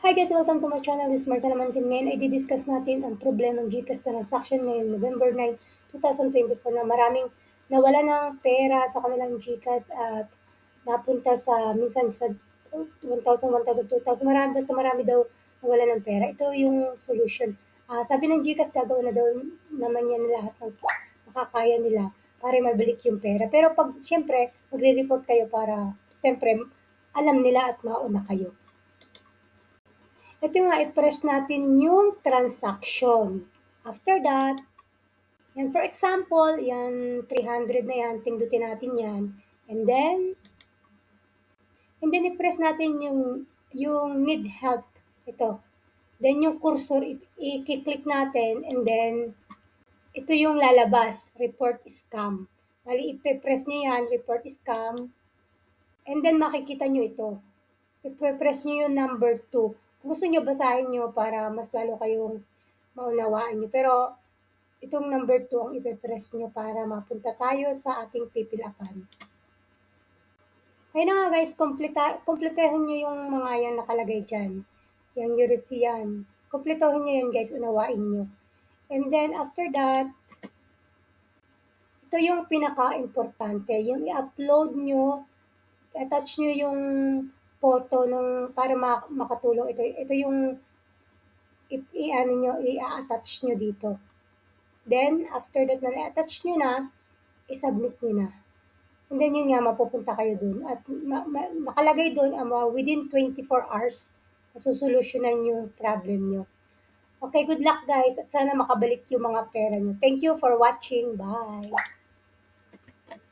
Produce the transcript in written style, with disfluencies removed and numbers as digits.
Hi guys! Welcome to my channel. This is Marcela Mantin. Ngayon ay di-discuss natin ang problema ng GCash transaction ngayong November 9, 2024 na maraming nawala ng pera sa kanilang GCash at napunta sa minsan sa 1,000, 1,000, 2,000. Marami daw nawala ng pera. Ito yung solution. Sabi ng GCash gagawin na daw naman yan lahat ng makakaya nila para mabalik yung pera. Pero pag siyempre magre-report kayo para siyempre alam nila at mauna kayo. Ito nga, i-press natin yung transaction. After that, yan, for example, yan, 300 na yan, pindutin natin yan. And then i-press natin yung need help. Ito. Then yung cursor, i-click natin, and then, ito yung lalabas, report scam. Bali, i-press nyo yan, report scam. And then, makikita nyo ito. I-press nyo yung number 2. Kung gusto nyo, basahin nyo para mas lalo kayong maunawaan nyo. Pero, itong number 2 ang i-press nyo para mapunta tayo sa ating pipilapan. Ayun na nga guys, kumpletehin nyo yung mga yan nakalagay dyan. Yung Eurasian. Kumpletuhin nyo yan guys, unawain nyo. And then, after that, ito yung pinaka-importante. Yung i-upload nyo, attach nyo yung photo nung para makatulong. Ito yung i-attach nyo dito. Then, after that na i-attach nyo na, i-submit nyo na. And then yun nga, mapupunta kayo dun. At nakalagay dun, within 24 hours, masusolusyonan yung problem nyo. Okay, good luck guys. At sana makabalik yung mga pera nyo. Thank you for watching. Bye!